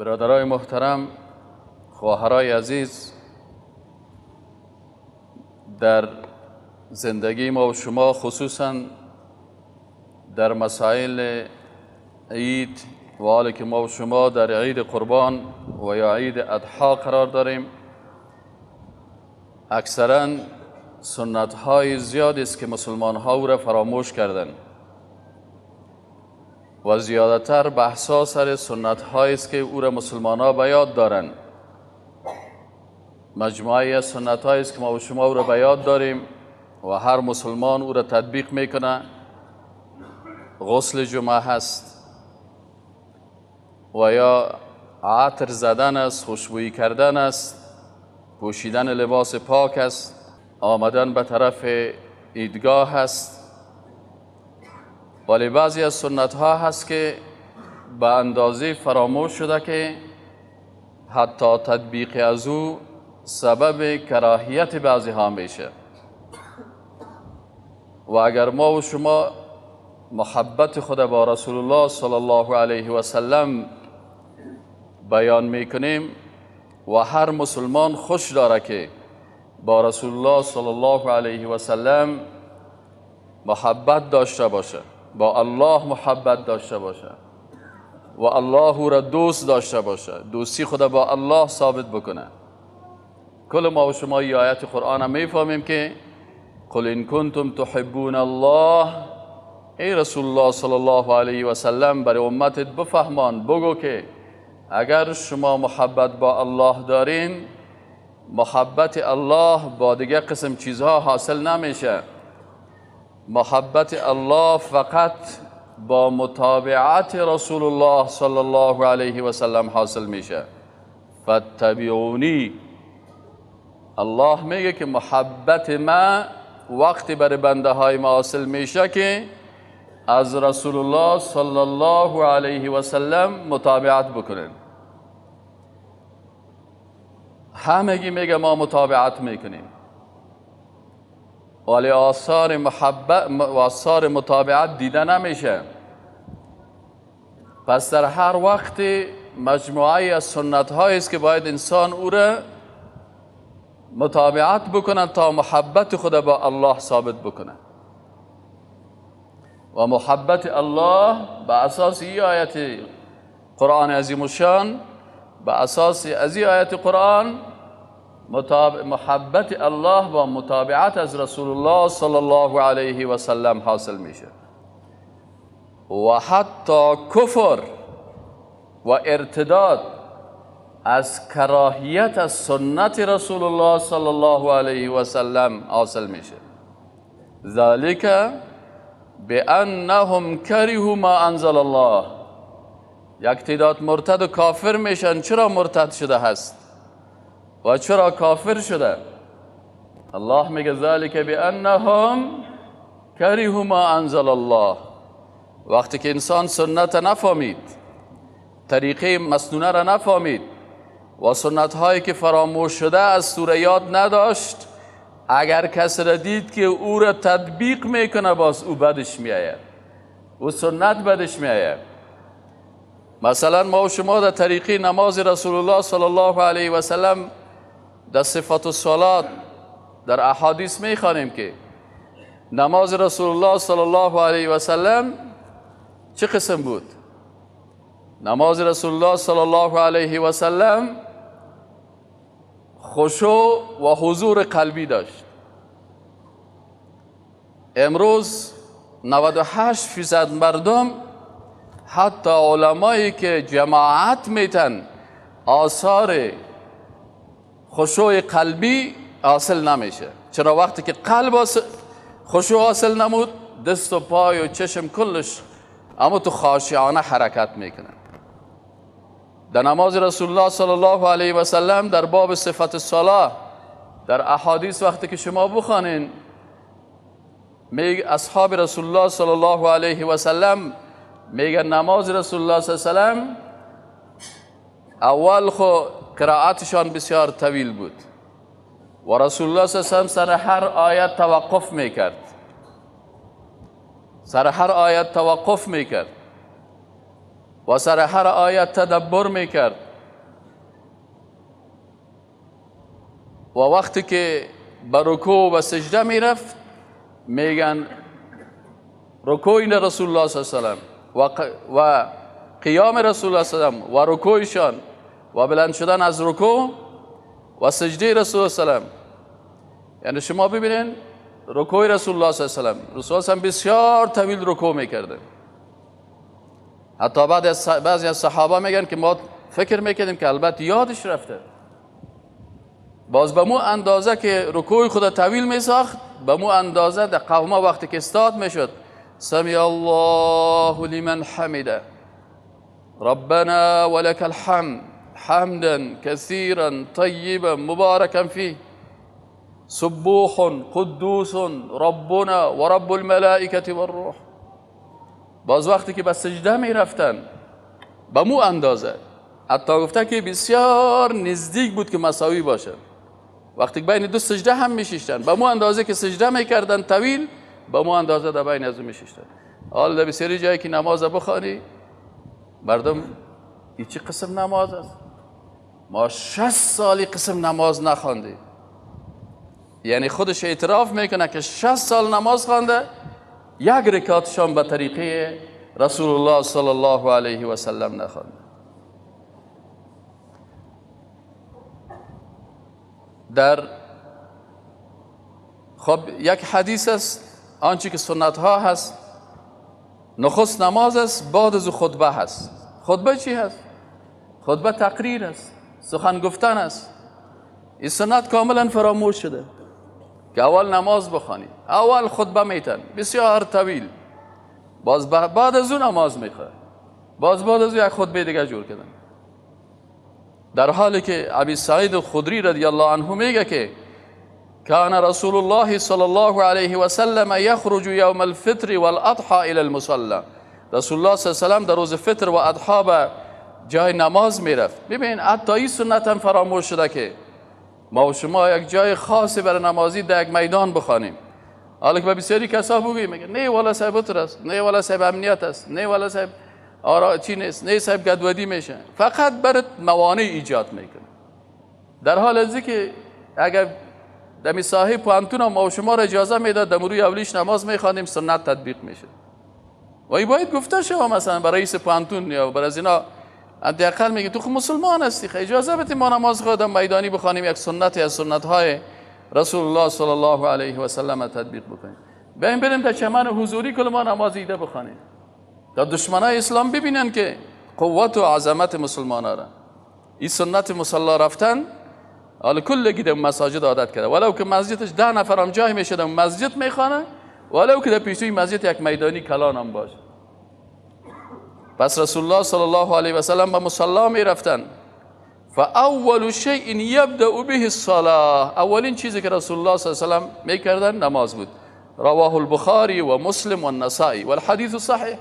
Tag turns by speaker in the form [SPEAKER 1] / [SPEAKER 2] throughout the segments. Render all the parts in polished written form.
[SPEAKER 1] برادرای محترم، خواهرای عزیز، در زندگی ما و شما خصوصا در مسائل عید و حالی که ما و شما در عید قربان و یا عید اضحی قرار داریم، اکثرا سنت های زیادی است که مسلمان ها او را فراموش کردن و زیادتر بحثا سر سنت هایی است که او را مسلمان ها به یاد دارند. مجموعه از سنت هایی است که ما و شما او را به یاد داریم و هر مسلمان او را تطبیق میکنه. غسل جمعه هست و یا عطر زدن است، خوشبویی کردن است، پوشیدن لباس پاک است، آمدن به طرف عیدگاه است. ولی بعضی از سنت ها هست که به اندازه فراموش شده که حتی تطبیق از او سبب کراهیت بعضی ها میشه. و اگر ما و شما محبت خود با رسول الله صلی الله علیه و سلم بیان میکنیم و هر مسلمان خوش داره که با رسول الله صلی الله علیه و سلم محبت داشته باشه، با الله محبت داشته باشه و الله او را دوست داشته باشه، دوستی خود با الله ثابت بکنه. کل ما و شما این آیت قرآن هم میفهمیم که قل ان کنتم تحبون الله، ای رسول الله صلی الله علیه و سلم برای امتت بفهمان، بگو که اگر شما محبت با الله دارین، محبت الله با دیگه قسم چیزها حاصل نمیشه. محبت الله فقط با متابعت رسول الله صلی الله علیه و سلم حاصل میشه. فاتبعونی، الله میگه که محبت ما وقتی برای بنده های ما حاصل میشه که از رسول الله صلی الله علیه و سلم متابعت بکنن. همگی میگه ما متابعت میکنیم، ولی آثار محبت و آثار متابعت دیده نمیشه. پس در هر وقت مجموعه از سنت هایی است که باید انسان او را متابعت بکنه تا محبت خود با الله ثابت بکنه. و محبت الله به اساس این آیت قرآن عظیم الشان، به اساس از این آیت قرآن محبت الله با متابعت از رسول الله صلی الله علیه و سلم حاصل میشه. و حتی کفر و ارتداد از کراهیت از سنت رسول الله صلی الله علیه و سلم حاصل میشه. ذالک بانهم کرهوا ما انزل الله، یک تعداد مرتد و کافر میشن. چرا مرتد شده هست و چرا کافر شده؟ الله میگه ذالک بانهم کرهوا ما انزل الله. وقتی که انسان سنت نفهمید، طریقه مسنونه را نفهمید و سنت هایی که فراموش شده از سوره یاد نداشت، اگر کس را دید که او را تطبیق میکنه باز او بدش میآید، او سنت بدش میآید. مثلا ما و شما در طریقه نماز رسول الله صلی الله علیه و سلم در صفات الصلات در احادیث میخوانیم که نماز رسول الله صلی الله علیه و سلم چه قسم بود؟ نماز رسول الله صلی الله علیه و سلم خشوع و حضور قلبی داشت. امروز 98% مردم، حتی علمایی که جماعت میتن، آثار خشوع قلبی حاصل نمیشه. چرا؟ وقتی که قلب خشوع حاصل نمود، دست و پای و چشم کلش اما تو خاشعانه حرکت میکنن. در نماز رسول الله صلی الله علیه و سلم در باب صفت الصلاه در احادیث وقتی که شما بخوانین، میگه اصحاب رسول الله صلی الله علیه و سلم میگه نماز رسول الله صلی الله علیه و سلم اول خو قرائتشان بسیار طویل بود و رسول الله صلی الله علیه و سلم سر هر آیت توقف میکرد، سر هر آیت توقف میکرد و سر هر آیت تدبر میکرد وقتی که به رکوع و سجده میرفت میگن رکوع این رسول الله صلی الله علیه و و قیام رسول الله صلی الله علیه و رکوعشان و بلند شدن از رکوع و سجده رسول الله صلی الله علیه و یعنی شما ببینین رکوع رسول الله صلی الله علیه و رسول الله هم بسیار طویل رکوع میکرده. حتی بعضی از صحابه میگن که ما فکر میکردیم که البته یادش رفته. باز به مو اندازه که رکوع خود طویل میساخت به مو اندازه در قومه وقتی که استاد میشد سمی الله لمن حمده ربنا ولك الحمد حمدا كثيرا طيبا مباركا فيه سبوح قدوس ربنا و رب الملائکه والروح. باز وقتی که به سجده می رفتن به مو اندازه، حتی گفته که بسیار نزدیک بود که مساوی باشه. وقتی بین دو سجده هم میشیشتن به مو اندازه که سجده میکردن طویل به مو اندازه در بین از اون میشیشتن. حالا در بسیاری جایی که نماز بخوانی مردم این چی قسم نماز است؟ ما 60 سالی قسم نماز نخواندیم. یعنی خودش اعتراف میکنه که 60 سال نماز خوانده، یک رکعتشان به طریقه رسول الله صلی الله علیه و سلم نخوانده. در خب یک حدیث است، آنچه که سنت ها هست، نخست نماز است، بعد از خطبه هست. خطبه چی هست؟ خطبه تقریر است، سخن گفتن است. این سنت کاملا فراموش شده که اول نماز بخوانی، اول خطبه میتن بسیار طویل، باز بعد از اون نماز میخواد، باز بعد از اون یک خطبه دیگه جور کردن. در حالی که ابی سعید الخدری رضی الله عنه میگه که کان رسول الله صلی الله علیه و سلم یخرج یوم الفطر والاضحى الى المصلى. رسول الله صلی الله علیه و سلم در روز فطر و اضحی به جای نماز میرفت. ببین حتی این سنت هم فراموش شده که ما و شما یک جای خاصی برای نمازی در یک میدان بخوانیم. حالا که به بسیاری کسا بگوییم میگه نه والا صاحب اتر است، نه والا صاحب امنیت است، نه والا صاحب چی نیست، نه صاحب گدودی میشه، فقط برات موانع ایجاد میکنه. در حال ازی که اگر دمی صاحب پانتون ما و شما را اجازه میداد در روی اولیش نماز میخوانیم سنت تطبیق میشه. و این باید گفته شما مثلا برای رئیس پانتون یا برای اینا حداقل میگه تو خود مسلمان هستی، اجازه بدید ما نماز خودم میدانی بخوانیم، یک سنتی از سنت های رسول الله صلی الله علیه و سلم تطبیق بکنیم. بیایم بریم تا چمن حضوری کل ما نماز ایده بخوانیم تا دشمنای اسلام ببینن که قوت و عظمت مسلمانا را. این سنت مصلی رفتن حالا کلگی در مساجد عادت کرده، ولو که مسجدش 10 نفر هم جای میشه در مسجد میخوانه، ولو که در پیشوی مسجد یک میدانی کلان هم باشه. پس رسول الله صلی الله علیه و سلم به مصلی می رفتن. فاول شیء یبدأ به الصلاه، اولین چیزی که رسول الله صلی الله علیه و سلم میکردن نماز بود. رواه البخاری و مسلم و النسائی و الحدیث صحیح.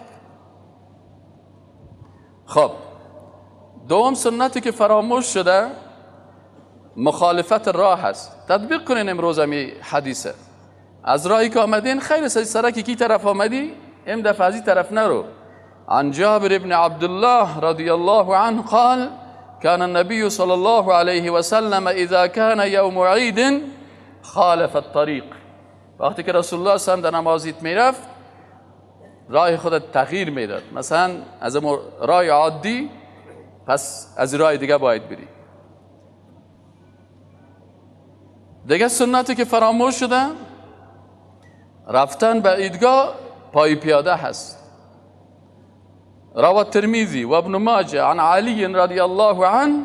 [SPEAKER 1] خب دوم سنتی که فراموش شده مخالفت راه است. تطبیق کنین امروز همی حدیثه. از راهی که آمدین خیر سرکی کی طرف آمدی ام دفعه ازی طرف نرو. عن جابر بن عبد الله رضی الله عنه قال كان النبي صلى الله عليه وسلم اذا كان يوم عيد خالف الطريق. وقتی که رسول الله صلی الله علیه و نمازیت میرفت راه خودت تغییر میداد، مثلا از راه عادی پس از راه دیگه باید بری. دیگه سنتی که فراموش شده رفتن به عیدگاه پای پیاده هست. روى الترمذي وابن ماجه عن علي رضي الله عنه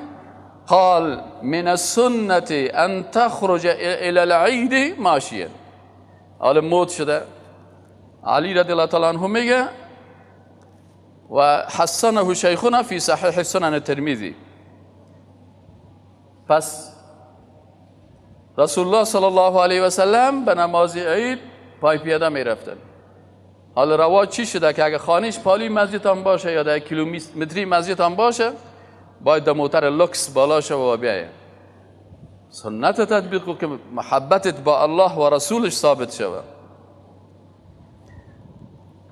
[SPEAKER 1] قال من السنة أن تخرج إلى العيد ماشيا. حالا موت شده علی رضی الله تعالی عنه میگه و حسنه شیخنا فی صحیح سنن الترمذی. پس رسول الله صلی الله علیه و سلم به نماز عید پای پیاده میرفتن. حالا رواج چی شده که اگه خانهش پالی مسجد هم باشه یا در کیلومتری مسجد هم باشه باید در موتر لکس بالا شو و بیایه. سنت تطبیق که محبتت با الله و رسولش ثابت شوه.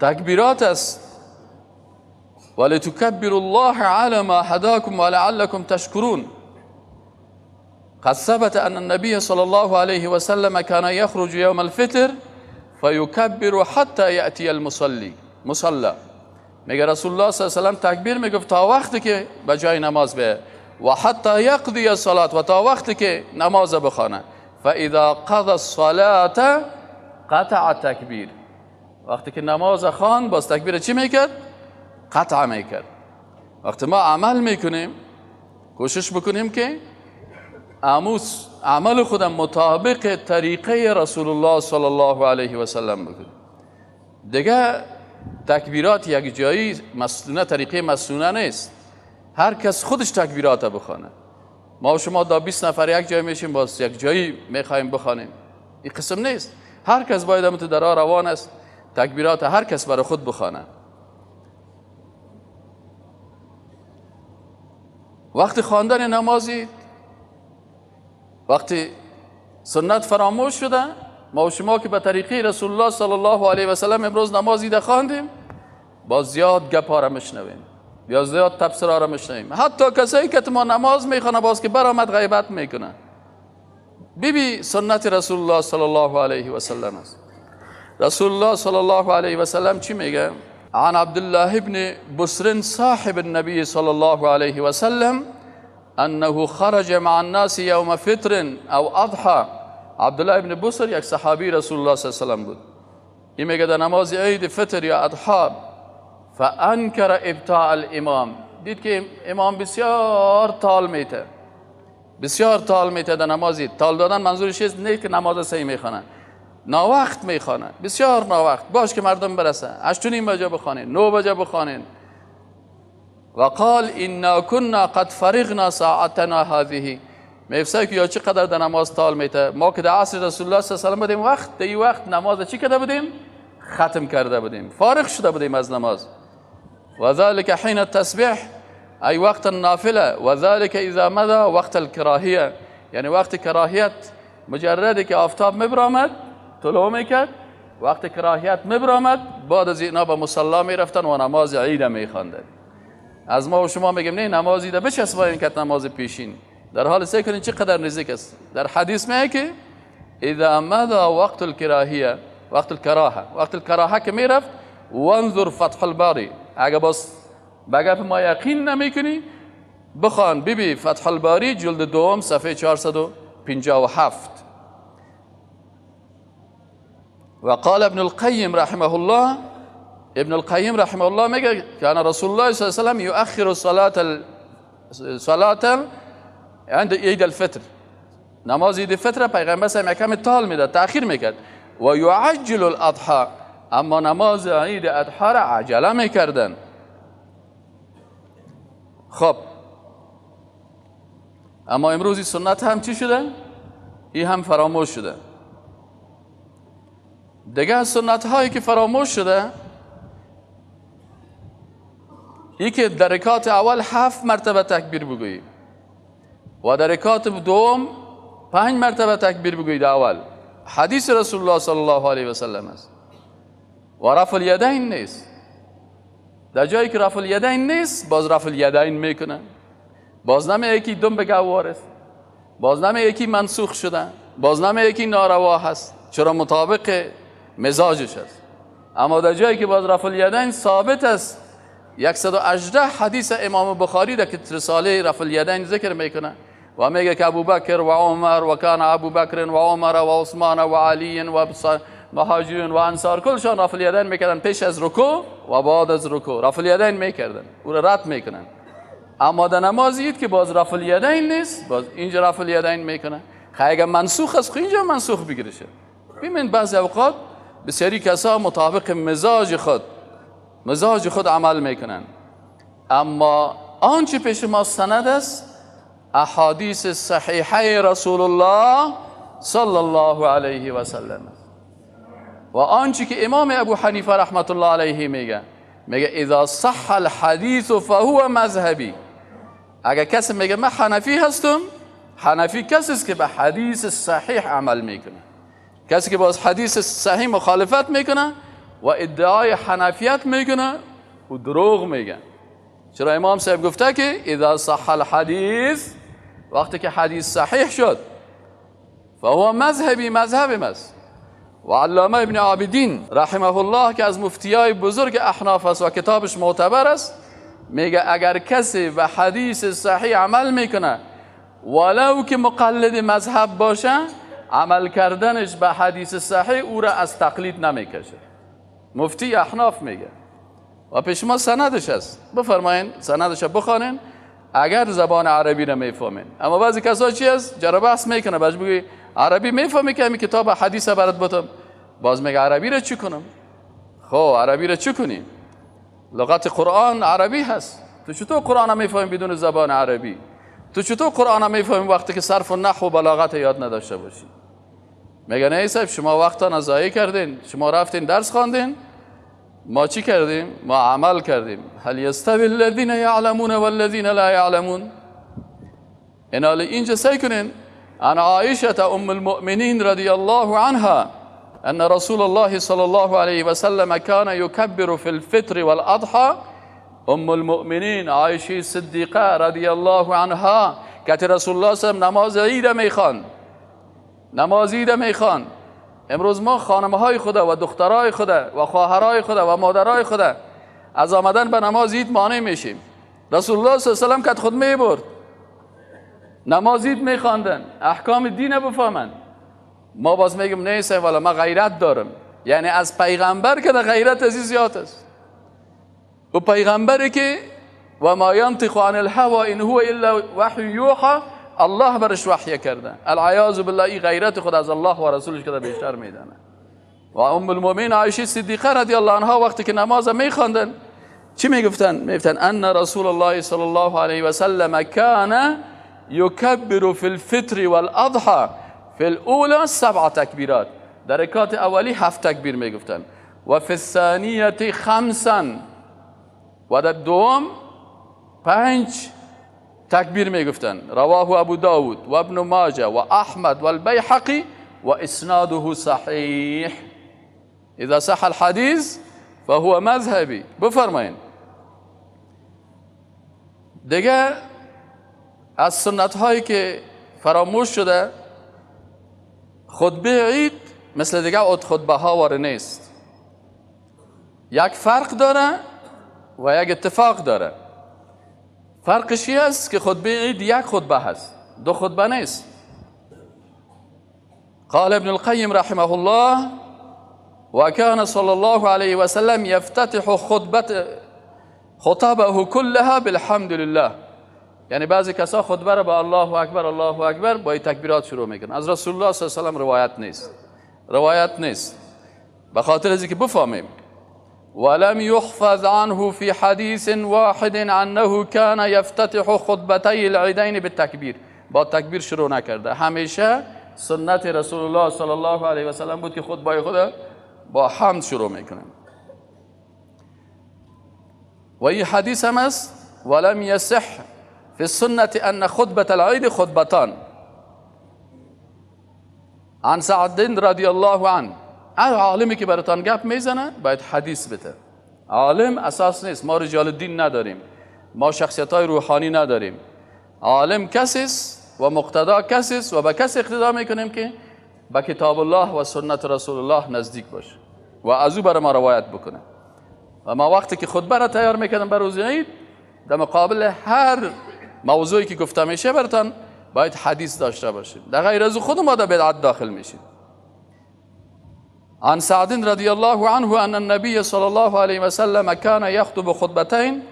[SPEAKER 1] تکبیرات است. ولتکبروا الله علی ما هداکم ولعلکم تشکرون. قد ثبت ان النبي صلی الله علیه و سلم كان يخرج يوم الفطر فيكبر حتى يأتي المصلي. میگه رسول الله صلی الله علیه و سلم تکبیر میگفت تا وقتی که به جای نماز به و حتی یقضی الصلاه، و تا وقتی که نماز بخونه. فاذا قضى الصلاه قطع تکبیر، وقتی که نماز خوان باز تکبیر چی میکرد؟ قطع میکرد. وقتی ما عمل میکنیم کوشش بکنیم که عمل خودم مطابق طریقه رسول الله صلی الله علیه و سلم بکنیم. دیگه تکبیرات یک جایی مسنونه، طریقه مسنونه نیست. هر کس خودش تکبیرات بخونه. ما و شما دا 20 نفر یک جای میشیم باز یک جایی میخوایم بخوانیم، این قسم نیست. هر کس باید هم تو درها روان است، تکبیرات هر کس برای خود بخونه. وقتی خواندن نمازی، وقتی سنت فراموش شده، ما و شما که به طریقه رسول الله صلی الله علیه و سلم امروز نمازی ده خواندیم، باز زیاد گپا را میشنویم یا زیاد تفسیرها را میشنویم. حتی کسایی که ما نماز میخونه باز که برآمد غیبت میکنه. ببین سنت رسول الله صلی الله علیه و سلم است. رسول الله صلی الله علیه و سلم چی میگه؟ عن عبدالله ابن بسر صاحب النبي صلی الله علیه و سلم انه خرج مع الناس يوم فطر او اضحى. عبدالله ابن بسر یک صحابی رسول الله صلی الله علیه و سلم بود. این میگه در نماز عید فطر یا اضحی فانکر ابطاء الامام، دید که امام بسیار تال میته، بسیار تال میته در نمازی. تال دادن منظورش نه که نماز صحیح میخونه، ناوقت میخونه، بسیار ناوقت. باش که مردم برسه 8:30 بجه بخوانین، 9 بجه بخوانین. و قال انا كنا قد فرغنا ساعتنا هذه. میفسه که یا چقدر در نماز تال میته. ما که در عصر رسول الله صلی الله علیه و سلم بودیم، وقت در وقت نماز چی کرده بودیم؟ ختم کرده بودیم، فارغ شده بودیم از نماز. و ذلك حين التسبيح ای وقت النافله، و ذلك اذا مضى وقت الكراهیه، یعنی وقت کراهیت، مجردی که آفتاب میبرامد طلوع میکرد، وقت کراهیت میبرامد، بعد از اینا به مصلا میرفتن و نماز عید میخواندن. از ما و شما میگیم نه نماز عید بچسبانین که نماز پیشین، در حال سعی کنین چقدر نزدیک است. در حدیث میگه که اذا مضى وقت الكراهیه، وقت الکراهه که میرفت، وانظر فتح الباری، اگه باز بگه ما یقین نمیکنی بخوان ببی فتح الباری جلد دوم صفحه 457. وقال ابن القیم رحمه الله، ابن القیم رحمه الله میگه کان رسول الله صلی الله علیه و سلم یؤخر صلاة عند عید الفطر، نماز عید فطر پیغمبر صلی الله علیه و سلم تال میداد، تأخیر میکرد. و یعجل الاضحى، اما نماز عید اضحی را عجله میکردن. خب اما امروزی سنت هم چی شده؟ این هم فراموش شده. دیگه سنت هایی که فراموش شده، این که در رکعت اول 7 مرتبه تکبیر بگویی و در رکعت دوم 5 مرتبه تکبیر بگویید اول. حدیث رسول الله صلی الله علیه و سلم است. و رفع الیدین نیست. در جایی که رفع الیدین نیست باز رفع الیدین میکنن. باز نمیگه که دم به گوار است، باز نمیگه که منسوخ شده، باز نمیگه که ناروا هست، چرا مطابق مزاجش است. اما در جایی که باز رفع الیدین ثابت است، 118 حدیث امام بخاری در که رساله رفع الیدین ذکر میکنه و میگه که ابوبکر و عمر و کان ابوبکر و عمر و عثمان و علی و مهاجرین و انصار کلشان رفع الیدین میکردن پیش از رکوع و بعد از رکوع رفع الیدین میکردن، او را رد میکنن. اما در نماز عید که باز رفع الیدین نیست، باز اینجا رفع الیدین میکنه. اگر منسوخ است اینجا منسوخ بگیرشه. ببین بعضی اوقات بسیاری کسا مطابق مزاج خود عمل میکنن. اما آنچه پیش ما سند است احادیث صحیحه رسول الله صلی الله علیه و سلم و آنچه که امام ابو حنیفه رحمت الله علیه میگه اذا صح الحدیث فهو مذهبی. اگر کسی میگه من حنفی هستم، حنفی کسی است که به حدیث صحیح عمل میکنه. کسی که باز حدیث صحیح مخالفت میکنه و ادعای حنفیت میکنه و دروغ میگه. چرا امام صاحب گفته که اذا صح الحدیث وقتی که حدیث صحیح شد فهو مذهبی، مذهب است. و علامه ابن عابدین رحمه الله که از مفتیای بزرگ احناف است و کتابش معتبر است، میگه اگر کسی به حدیث صحیح عمل میکنه ولو که مقلد مذهب باشه، عمل کردنش به حدیث صحیح او را از تقلید نمیکشه. مفتی احناف میگه و پیش ما سندش است، بفرمایین سندش بخوانین اگر زبان عربی را میفهمین. اما بعضی کسا چی است جر بحث میکنه، باز بگی عربی میفهمی که همین کتاب حدیث برات بتم، باز میگه عربی را چی کنم؟ خب عربی را چی کنیم؟ لغت قرآن عربی هست، تو چطور قرآن میفهمی بدون زبان عربی؟ تو چطور قرآن میفهمی وقتی که صرف و نحو و بلاغت یاد نداشته باشی؟ میگه نه صاحب شما وقتا ضایع کردین، شما رفتین درس خواندین، ما چی کردیم؟ ما عمل کردیم. هل یستوی الذین یعلمون والذین لا یعلمون؟ اینجا سعی کنین. عن عائشة ام المؤمنین رضی الله عنها ان رسول الله صلی الله علیه و سلم کان یکبر فی الفطر والاضحى. ام المؤمنین عایشه صدیقه رضی الله عنها که رسول الله صلی الله علیه و نماز عید میخوان، نماز عید میخوان. امروز ما خانمهای خدا و دخترای خدا و خواهرای خدا و مادرای خدا از آمدن به نماز عید مانع میشیم. رسول الله صلی الله علیه و سلم که خود میبرد نماز عید میخواندن، احکام دین بفهمن. ما باز میگم نه سه والا ما غیرت دارم، یعنی از پیغمبر که غیرت از زیاد است. و پیغمبری که و ما ینطق عن الهوى ان هو الا وحی یوحى، الله برش وحی کرده. العیاذ بالله این غیرت خود از الله و رسولش که بیشتر میدانه. و ام المؤمنین عایشه صدیقه رضی الله عنها وقتی که نماز میخواندن چی میگفتن؟ میگفتن ان رسول الله صلی الله علیه و سلم کان یکبر فی الفطر والاضحى فی الاولى 7 تکبیرات. در رکعت اولی 7 تکبیر میگفتن و فی الثانیه 5 و در دوم 5 تکبیر میگفتن. رواه ابو داود و ابن ماجه و احمد و البیحقی و اسناده صحیح. اذا صح الحدیث فهو مذهبی. بفرمایین دیگه از سنت هایی که فراموش شده، خطبه عید مثل دیگه خطبه ها واره نیست. یک فرق داره و یک اتفاق داره. فرقش این است که خطبه عید یک خطبه هست، 2 خطبه نیست. قال ابن القیم رحمه الله و کان صلی الله علیه و سلم یفتتح خطبه كلها بالحمد لله. یعنی بعضی کسا خطبه را با الله اکبر الله اکبر با تکبیرات شروع میکنن. از رسول الله صلی الله علیه و سلم روایت نیست. به خاطر از اینکه بفهمیم ولم يحفظ عنه في حديث واحد عنه كان يفتتح خطبتي العيدين بالتكبير. با تکبیر شروع نکرده. همیشه سنت رسول الله صلی الله علیه و سلم بود که خطبه خود با حمد شروع میکنه. و این حدیث هم است ولم يصح في السنة ان خطبة العيد خطبتان. عن سعد رضی الله عنه. عالمی که براتان گپ میزنه باید حدیث بده. عالم اساس نیست. ما رجال دین نداریم، ما شخصیت های روحانی نداریم. عالم کسی است و مقتدا کسی است و به کسی اقتدا میکنیم که به کتاب الله و سنت رسول الله نزدیک باشه و از او برای ما روایت بکنه. و ما وقتی که خطبه را تیار میکردم برای روز عید، در مقابل هر موضوعی که گفته میشه براتان باید حدیث داشته باشید. در غیر از خود ما در بدعت داخل میشید. عن سعد رضی الله عنه ان النبي صلی الله علیه و سلم كان يخطب خطبتين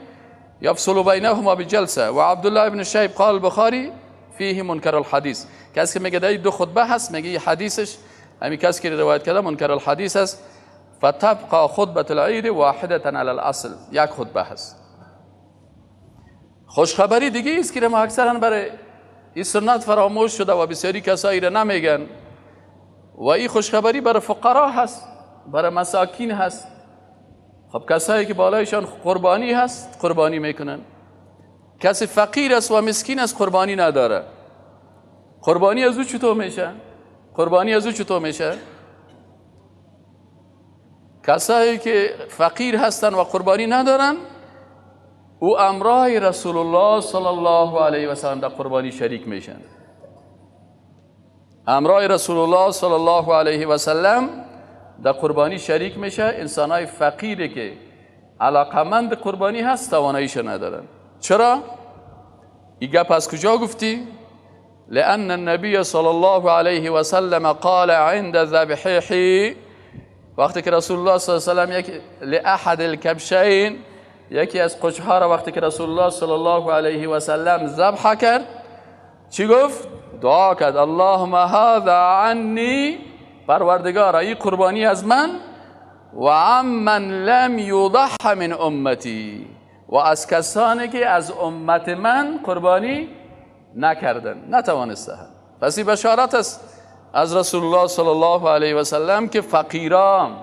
[SPEAKER 1] يفصل بينهما بجلسه. و عبدالله بن شیب قال البخاری فيه منکر الحدیث. کسی که میگه در 2 خطبه هست، میگه حدیثش همین کسی که روایت کرده منکر الحدیث است. فتبقى خطبه العید واحده على الاصل. یک خطبه هست. خوشخبری دیگه است که ما اکثرا برای این سنت فراموش شده و بسیاری کسایی را نمیگن. و این خوشخبری برای فقرا هست، برای مساکین هست. خب کسایی که بالایشان قربانی هست قربانی میکنن. کسی فقیر است و مسکین است قربانی نداره. قربانی از او چطور میشه؟ کسایی که فقیر هستن و قربانی ندارن او امرای رسول الله صلی الله علیه و سلم در قربانی شریک میشن. امرای رسول الله صلی الله علیه و سلم در قربانی شریک میشه. انسانای فقیری که علاقمند قربانی هست تواناییش ندارن. چرا؟ این گپ از کجا گفتی؟ لأن النبی صلی الله علیه و سلم قال عند ذبحه، وقتی که رسول الله صلی الله علیه و سلم لأحد الكبشین، یکی از قچها را وقتی که رسول الله صلی الله علیه و سلم ذبح کرد چی گفت؟ دعا کرد اللهم هذا عنی، پروردگارا این قربانی از من، و عمن لم یضح من امتی، و از کسانی که از امت من قربانی نکردن، نتوانستند. پس این بشارت است از رسول الله صلی الله علیه و سلم که فقیران،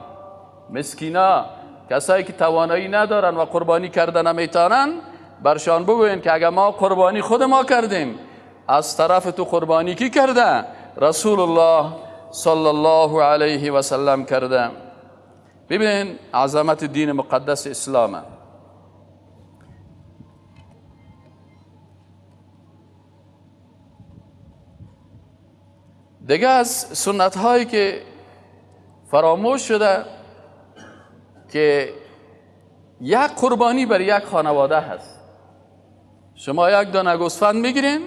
[SPEAKER 1] مسکینا، کسایی که توانایی ندارن و قربانی کردن نمیتونن، برشان بگوین که اگر ما قربانی خود ما کردیم، از طرف تو قربانی کی کرده؟ رسول الله صلی الله علیه و سلم کرده. ببین عظمت دین مقدس اسلام. دیگه از سنت هایی که فراموش شده که یک قربانی بر یک خانواده هست. شما یک دانه گوسفند میگیرین،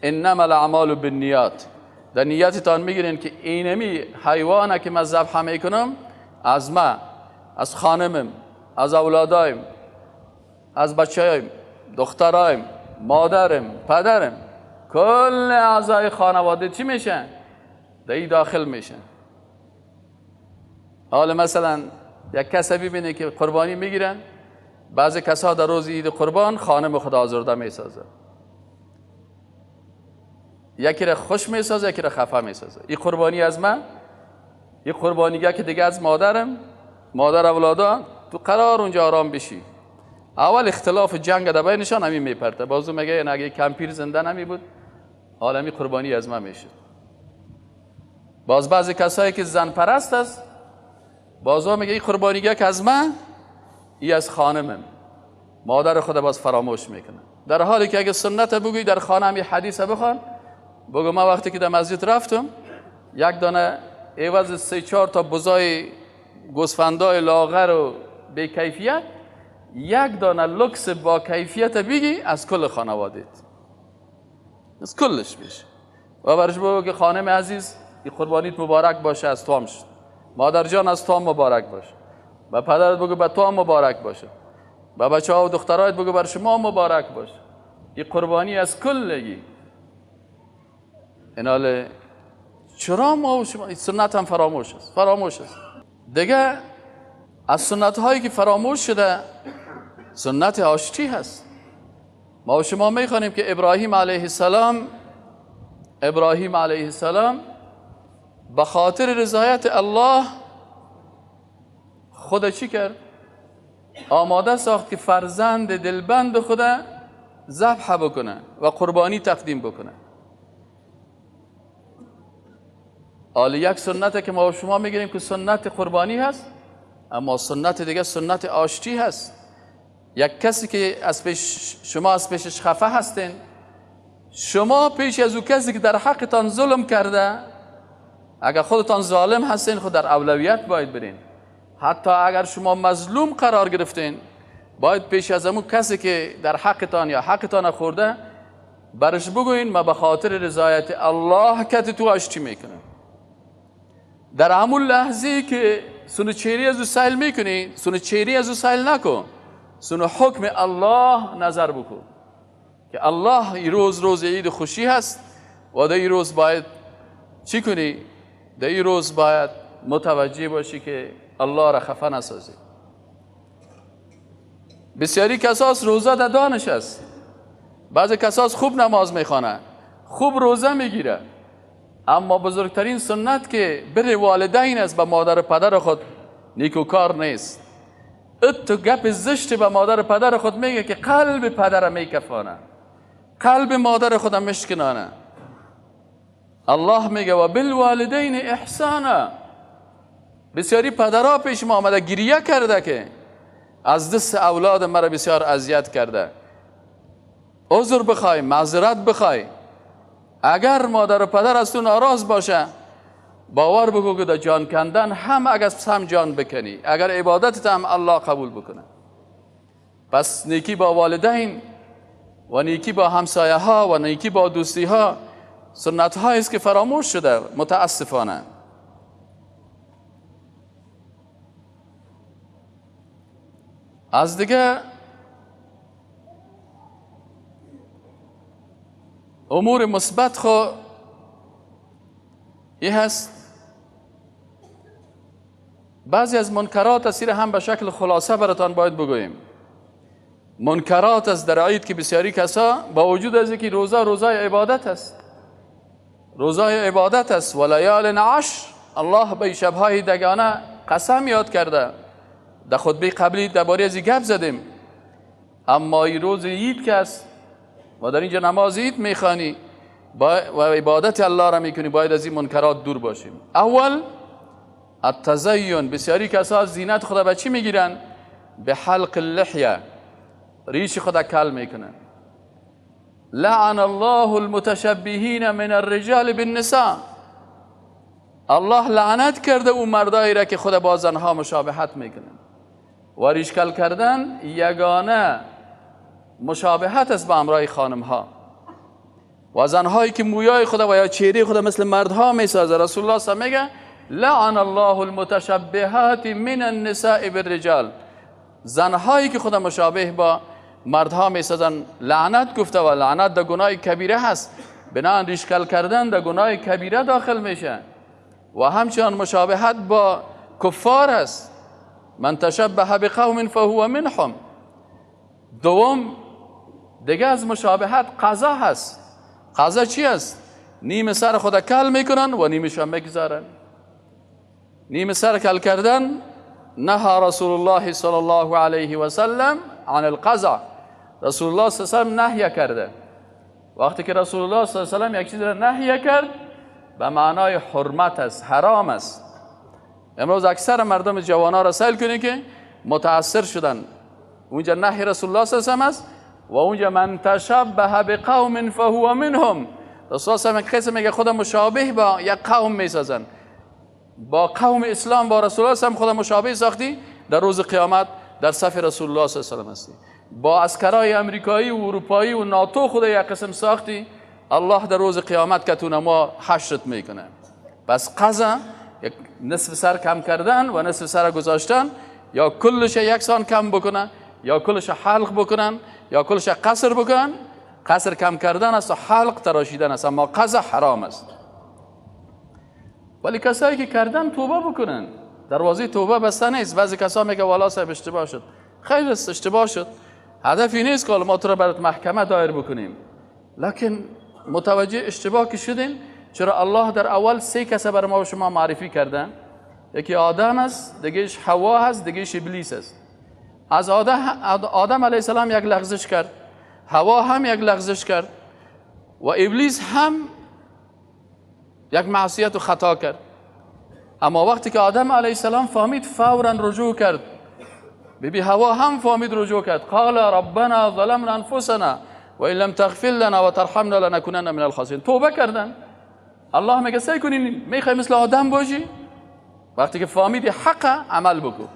[SPEAKER 1] انما الاعمال بالنیات، در نیتتان میگیرین که اینمی حیوانه که من ذبح میکنم از ما، از خانمم، از اولادایم، از بچه‌ایم، دخترایم، مادرم، پدرم، کل اعضای خانواده چی میشن؟ در این داخل میشن. حالا مثلا یک کسی ببینه که قربانی میگیرن، بعضی کسا در روز عید قربان خانم خدا آزرده میسازه، یکی را خوش میسازه، یکی را خفه میسازه. این قربانی از من، این قربانیگه که دیگه از مادرم، مادر اولادا، تو قرار اونجا آرام بشی. اول اختلاف جنگ در بینشان همین میپرته، بازو میگه اگه کمپیر زنده نمی بود عالمی قربانی از من میشه. باز بعضی کسایی که زن پرست است، بازو میگه این قربانیگه که از من، ای از خانمم، مادر خود باز فراموش میکنه. در حالی که اگه سنت بگوی در خانه همی حدیث بخوان، بگو من وقتی که در مسجد رفتم یک دانه عوض 3-4 تا بزای گوسفندای لاغر و بی کیفیت، یک دانه لکس با کیفیت بگی از کل خانوادت، از کلش بشه. و برش بگو که خانم عزیز این قربانیت مبارک باشه، از تو هم شد. مادر جان از تو هم مبارک باشه. و پدرت بگو به تو هم مبارک باشه. و بچه ها و دخترایت بگو بر شما مبارک باشه. این قربانی از کلگی. اینال چرا ما و شما این سنت هم فراموش است؟ فراموش است. دیگه از سنت هایی که فراموش شده سنت آشتی هست. ما و شما میخوانیم که ابراهیم علیه السلام به خاطر رضایت الله خود چی کرد؟ آماده ساخت که فرزند دلبند خود ذبح بکنه و قربانی تقدیم بکنه. حالا یک سنت که ما و شما میگیریم که سنت قربانی هست، اما سنت دیگه سنت آشتی هست. یک کسی که شما از پیشش خفه هستین، شما پیش از او کسی که در حقتان ظلم کرده، اگر خودتان ظالم هستین خود در اولویت باید برین. حتی اگر شما مظلوم قرار گرفتین، باید پیش از همون کسی که در حقتان یا حقتان خورده برش بگوین ما به خاطر رضایت الله که تو آشتی میکنم. در همون لحظه که سونو چهری از او سیل میکنی، سونو چهری از او سیل نکن، سونو حکم الله نظر بکن که الله این روز عید خوشی هست و در این روز باید چی کنی؟ در این روز باید متوجه باشی که الله را خفه نسازی. بسیاری کساس روزه در دانش است، بعضی کساس خوب نماز میخوانه، خوب روزه میگیره، اما بزرگترین سنت که بر والدین است به مادر پدر خود نیکوکار نیست. تو گپ زشت به مادر پدر خود میگه که قلب پدر میکفانه، قلب مادر خود مشکنانه. الله میگه و بالوالدین احسانا. بسیاری پدرها پیش ما آمده گریه کرده که از دست اولاد مرا بسیار اذیت کرده، عذر بخوای، معذرت بخوای. اگر مادر و پدر از تو ناراض باشه، باور بگو که در جان کندن هم اگر هم جان بکنی، اگر عبادتت هم الله قبول بکنه. پس نیکی با والدین و نیکی با همسایه ها و نیکی با دوستی ها سنت هایی است که فراموش شده متاسفانه. از دیگه امور مثبت خو این هست، بعضی از منکرات اسیر هم به شکل خلاصه براتان باید بگوییم. منکرات از در عید که بسیاری کسا با وجود از اینکه روزای عبادت است، روزای عبادت است و لیال عشر، الله به شبهای دگانه قسم یاد کرده. در خطبه قبلی درباره از گپ زدیم. اما این روز عید که است و در اینجا نماز عید میخوانی و عبادت الله را میکنی، باید از این منکرات دور باشیم. اول التزین، بسیاری کسا زینت خدا به چی میگیرن؟ به حلق اللحیه، ریش خدا کل میکنن. لعن الله المتشبهین من الرجال بالنساء، الله لعنت کرده اون مردایی را که خدا با زنها مشابهت میکنن. و ریش کل کردن یگانه مشابهت است با امرای خانم ها و زنهایی که مویای خدا و یا چهره خدا مثل مردها میسازه. رسول الله صلی الله علیه و میگه لعن الله المتشبهات من النساء بالرجال، زنهایی که خدا مشابه با مردها میسازن لعنت گفته و لعنت در گناه کبیره هست. بنابراین ریش کل کردن در گناه کبیره داخل میشه و همچنان مشابهت با کفار هست. من تشبه بقوم فهو منهم. دوم دیگه از مشابهت قضا هست. قضا چی است؟ نیم سر خدا کل میکنن و نیمش هم میگذارن. نیم سر کل کردن نهى رسول الله صلی الله علیه و سلم عن القضا. رسول الله صلی الله علیه و سلم نهی کرده. وقتی که رسول الله صلی الله علیه و سلم یک چیز را نهی کرد به معنای حرمت است، حرام است. امروز اکثر مردم جوانا را سائل کنید که متاثر شدن. اونجا نهی رسول الله صلی الله علیه و سلم است و اونجا من تشبه بقوم فهو منهم. رسول الله صلی الله علیه و سلم میگه خدا مشابه با یک قوم میسازن. با قوم اسلام با رسول الله صلی الله علیه و سلم خدا مشابه ساختی، در روز قیامت در صف رسول الله صلی الله علیه و سلم هستی. با عسکرای امریکایی و اروپایی و ناتو خدا یک قسم ساختی، الله در روز قیامت کتون ما حشرت میکنه. پس قضا یک نصف سر کم کردن و نصف سر گذاشتن، یا کلش یکسان کم بکنن یا کلش حلق بکنن یا کلش قصر بکنن. قصر کم کردن است و حلق تراشیدن است، اما قضا حرام است. ولی کسایی که کردن توبه بکنن، دروازه توبه بسته نیست. بعضی کسا میگه والا صاحب اشتباه شد. خیر است، اشتباه شد. هدفی نیست که ما تو را برات محکمه دایر بکنیم، لکن متوجه اشتباه که شدین. چرا الله در اول 3 کس بر ما و شما معرفی کردن؟ یکی آدم است، دیگهش حوا است، دیگهش ابلیس است. از آدم علیه السلام یک لغزش کرد، حوا هم یک لغزش کرد و ابلیس هم یک معصیت و خطا کرد. اما وقتی که آدم علیه السلام فهمید فورا رجوع کرد. بی حوا هم فهمید رجوع کرد. قال ربنا ظلمنا انفسنا و ان لم تغفر لنا و ترحمنا لنكونن من الخاسرین. توبه کردن. الله میگه سعی کنین، میخوای مثل آدم باشی؟ وقتی که فهمیدی حق عمل بکن.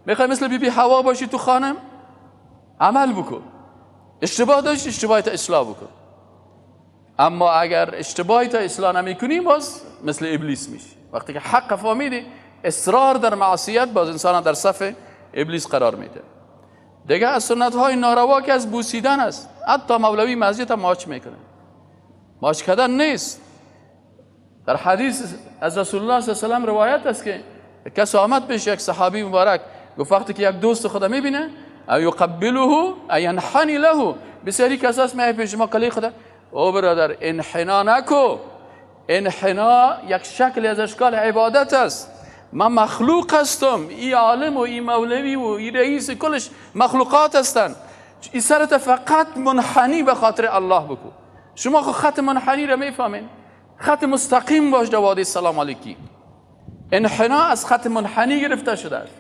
[SPEAKER 1] میخوای مثل بی حوا باشی تو خانم؟ عمل بکن. اشتباه داشت، اشتباهت اصلاح بکن. اما اگر اشتباهت اصلاح نمیکنی باز مثل ابلیس میشی. وقتی که حق فهمیدی، اصرار در معصیت باز انسان در صف ابلیس قرار میده. دیگه از سنت های ناروا که از بوسیدن است. حتی مولوی مسجد هم ماچ میکنه. ماچ کردن نیست. در حدیث از رسول الله صلی الله علیه و سلم روایت است که کسی آمد پیش یک صحابی مبارک، گفت وقتی که یک دوست خدا میبینه او یقبله او ینحنی له. بسیاری کساست میای پیش ما کلی خدا، او برادر انحنا نکو. انحنا یک شکل از اشکال عبادت است. من مخلوق هستم، این عالم و این مولوی و این رئیس کلش مخلوقات هستند. این سرت فقط منحنی به خاطر الله بکو. شما خود خط منحنی را میفهمین؟ خط مستقیم باش در وادی سلام علیکی. انحنا از خط منحنی گرفته شده است.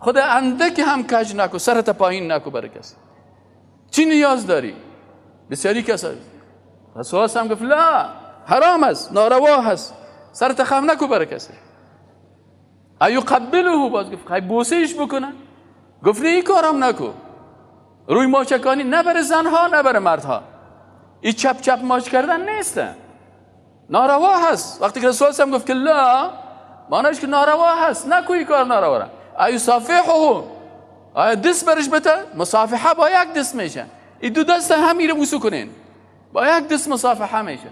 [SPEAKER 1] خود اندکی هم کج نکو، سرت پایین نکو برای کسی. چی نیاز داری؟ بسیاری کسا رسول الله هم گفت لا، حرام است، ناروا هست، سرت خم نکو برای کسی. ایو قبله، باز گفت خیلی بوسیش بکنن. گفت این کارم نکو. روی ماچکانی نه برای زنها نه برای مردها. این چپ چپ ماچ کردن نیسته، ناروا هست. وقتی که رسول الله هم گفت که لا، معنیش که ناروا هست، نکو این کار ناروا را. ایو صافحه، آیا دست برش بده؟ مصافحه با یک دست میشه. این دو دست هم میره بوسو کنین، با یک دست مصافحه میشه.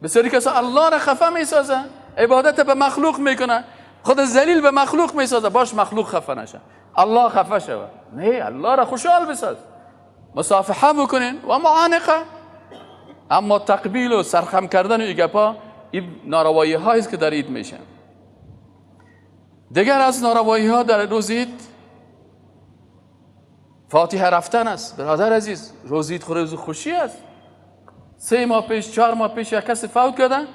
[SPEAKER 1] بسیاری کسا الله را خفه میسازه، عبادت به مخلوق میکنه، خود ذلیل به مخلوق میسازه، باش مخلوق خفه نشه، الله خفه شود. نه، الله را خوشحال بساز، مصافحه بکنین و معانقه. اما تقبیل و سرخم کردن و این گپا، این ناروایی هاییست که در عید میشه. دیگر از ناروایی ها در روز عید فاتحه رفتن است. برادر عزیز، روز عید روز خوشی است. 3 ماه پیش 4 ماه پیش یک کسی فوت کردن،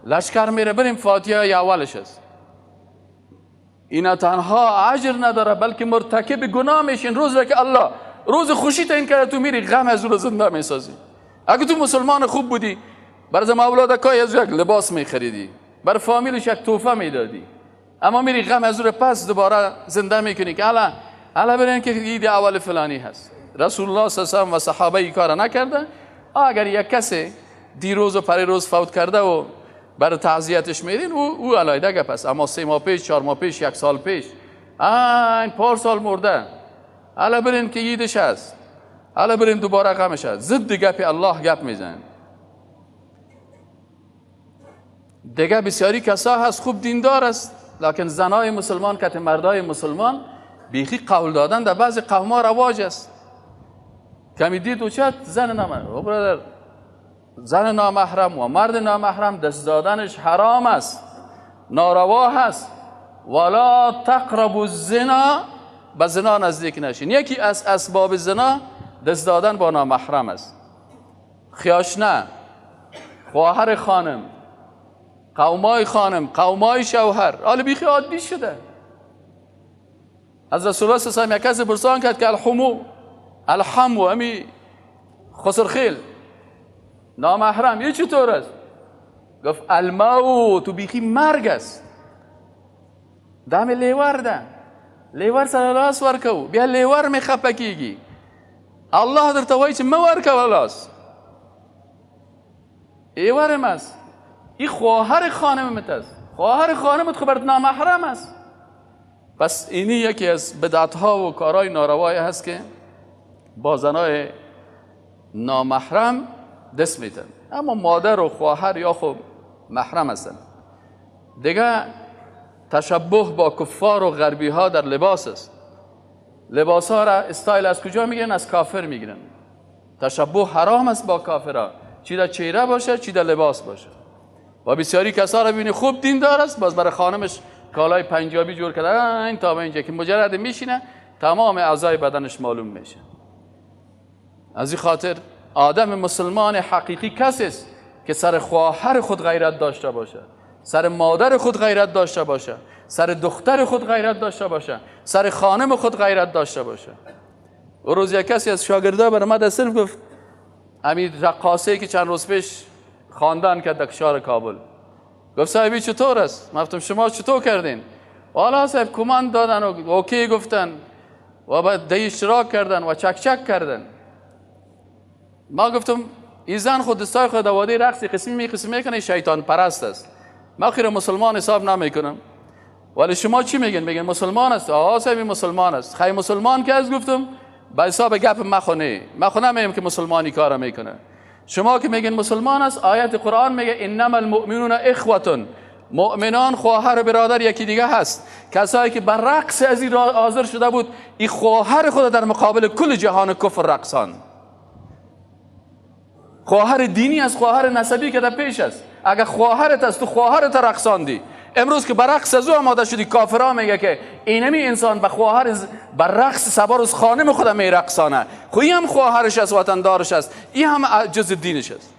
[SPEAKER 1] لشکر میره بریم فاتحه اولش است. اینا تنها اجر نداره بلکه مرتکب گناه میشین. روز را که الله روز خوشی تعیین کرده، تو میری غم از رو زنده میسازی. اگه تو مسلمان خوب بودی، برای اولادکای از یک لباس میخریدی، برای فامیلش یک تحفه میدادی، اما میری غم از رو پس دوباره زنده میکنی که الا برین که عید اول فلانی هست. رسول الله صلی الله علیه و صحابه این کار نکرده. اگر یک کسی دیروز و پریروز فوت کرده و برای تعزیتش میرین، او علایده گپ است. اما 3 ماه پیش 4 ماه پیش 1 سال پیش این پارسال مرده، الا برین که عیدش هست، الا برین دوباره غمش هست. ضد گپ الله گپ میزنن. دیگه بسیاری کسا هست خوب دیندار است، لکن زنای مسلمان که مردای مسلمان بیخی قول دادن در بعض قوم‌ها رواج است. کمی دید و چت زن نامحرم، زن نامحرم و مرد نامحرم دست دادنش حرام است، ناروا هست. ولا تقربوا الزنا، به زنا نزدیک نشین. یکی از اسباب زنا دست دادن با نامحرم است. خیاشنه، خواهر خانم، قومای خانم، قومای شوهر، حالا بیخی عادی شده. از رسول الله صلی الله علیه و آله یک کسی پرسان کرد که الحمو امی خسرخیل نامحرم یه چطور است؟ گفت الموت، تو بیخی مرگ است. دم لیور ده، لیور سر راست ورکو، بیا لیور می خپکیگی. الله در توایی چه مورکو ولاس ایورم است. این خواهر خانمت است، خواهر خانمت خبرت نامحرم است. پس اینی یکی از بدعت ها و کارهای ناروایی هست که با زنای نامحرم دست میتن. اما مادر و خواهر یا خب محرم هستن. دیگه تشبه با کفار و غربی ها در لباس است. لباس ها را استایل از کجا میگیرن؟ از کافر میگیرن. تشبه حرام است با کافرها، چی در چهره باشه چی در لباس باشه. و بسیاری کسا را ببینی خوب دیندار است، باز برای خانمش کالای پنجابی جور کرده این تا به اینجا که مجرد میشینه تمام اعضای بدنش معلوم میشه. از این خاطر آدم مسلمان حقیقی کسی است که سر خواهر خود غیرت داشته باشه، سر مادر خود غیرت داشته باشه، سر دختر خود غیرت داشته باشه، سر خانم خود غیرت داشته باشه. و روز یک کسی از شاگردا برای ما در صرف گفت امیر رقاصه‌ای که چند روز پیش خواندن کرد در شهر کابل، گفت صاحبی چطور است؟ من گفتم شما چطور کردین؟ والا صاحب کماند دادن و اوکی گفتن و بعد دی اشتراک کردن و چک چک کردن. ما گفتم این زن خود دستای خود دوادی رقصی قسمی میکنه، شیطان پرست است. ما خیر مسلمان حساب نمیکنم. ولی شما چی میگین؟ میگین مسلمان است. آها صاحب مسلمان است. خیلی مسلمان که از گفتم با حساب گپ مخونه میگم که مسلمانی کارا میکنه. شما که میگین مسلمان است، آیت قرآن میگه انما المؤمنون اخوه، مؤمنان خواهر و برادر یکی دیگه هست. کسایی که بر رقص از این حاضر شده بود، این خواهر خود در مقابل کل جهان کفر رقصان. خواهر دینی از خواهر نسبی که در پیش است. اگر خواهرت است تو خواهرت رقصاندی، امروز که بر رقص از او آماده شدی، کافرها میگه که اینمی انسان به خواهر بر رقص سبارز خانم خود میرقصانه، خو این هم خواهرش است، وطندارش است، این هم جز دینش است.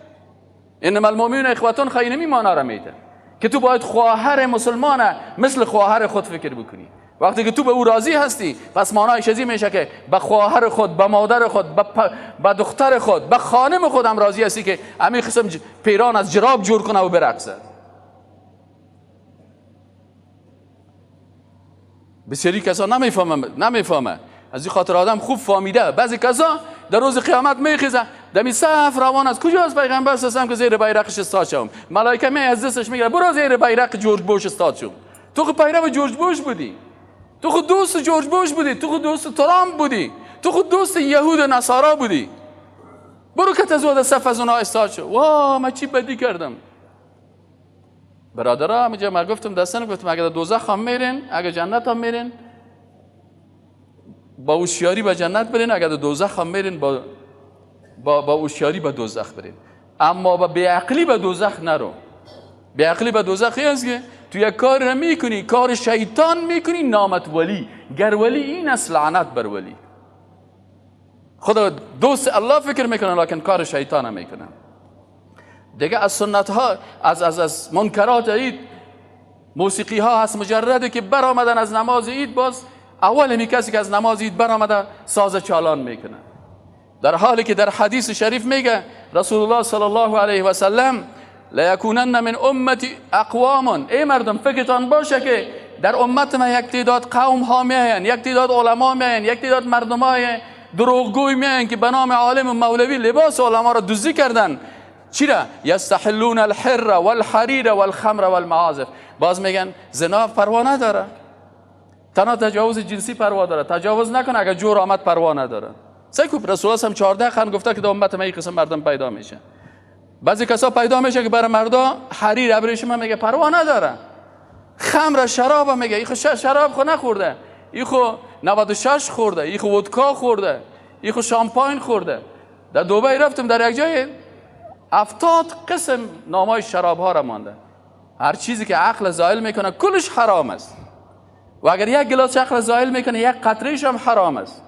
[SPEAKER 1] انما المؤمنون اخوه، خینمی مانا را میده که تو باید خواهر مسلمانه مثل خواهر خود فکر بکنی. وقتی که تو به او راضی هستی، پس معنایش ازی میشه که به خواهر خود، به مادر خود، به دختر خود، به خانم خود هم راضی هستی که همین قسم پیران از جراب جور کنه و برقصه. بسیاری کسا نمیفهمه. از این خاطر آدم خوب فهمیده. بعضی کسا در روز قیامت میخیزه دمی صف روان از کجاست پیغمبر هستم که زیر بیرقش استاد شوم. ملائکه می از دستش میگیره برو زیر بیرق جورج بوش استاد شو. تو خود پیرو جورج بوش بودی، تو خود دوست جورج بوش بودی، تو خود دوست ترامپ بودی، تو خود دوست یهود و نصارا بودی. برو که تزود صف از اونها استاد شو. وا من چی بدی کردم. برادرها همینجا من گفتم دستان گفتم اگر دوزخ هم میرین، اگر جنت هم میرین با هوشیاری به جنت برین، اگر دوزخ هم میرین با هوشیاری به دوزخ برین. اما با بیعقلی به دوزخ نرو. بیعقلی به دوزخ هست که تو یک کار را میکنی، کار شیطان میکنی، نامت ولی، گر ولی این است لعنت بر ولی. خدا دوست الله فکر میکنه لکن کار شیطان هم میکنه. دیگه از سنت ها از منکرات عید موسیقی ها هست مجرده که برآمدن از نماز عید، باز اول می کسی که از نماز عید برآمده ساز چالان میکنه، در حالی که در حدیث شریف میگه رسول الله صلی الله علیه و سلم لیکونن من امتی اقوام، ای مردم فکرتان باشه که در امت ما یک تعداد قوم ها میاین، یک تعداد علما میاین، یک تعداد مردم های دروغگوی میاین که به نام عالم و مولوی لباس علما را دزدی کردن. چرا؟ یستحلون الحر والحریر والخمر والمعازف. باز میگن زنا پروا نداره، تنها تجاوز جنسی پروا داره، تجاوز نکنه، اگر جور آمد پروا نداره. سیکوب رسول الله هم 14 قرن گفته که در امت ما این قسم مردم پیدا میشه. بعضی کسا پیدا میشه که برای مردا حریر ابریشم میگه پروا نداره، خمر شراب میگه این خو شراب خو نخورده، این خو 96 خورده، این خو ودکا خورده، این خو شامپاین خورده. در دبی رفتم در یک جای 70 قسم نامای شراب ها را مانده. هر چیزی که عقل زائل میکنه کلش حرام است و اگر یک گلاس عقل زائل میکنه یک قطرهش هم حرام است.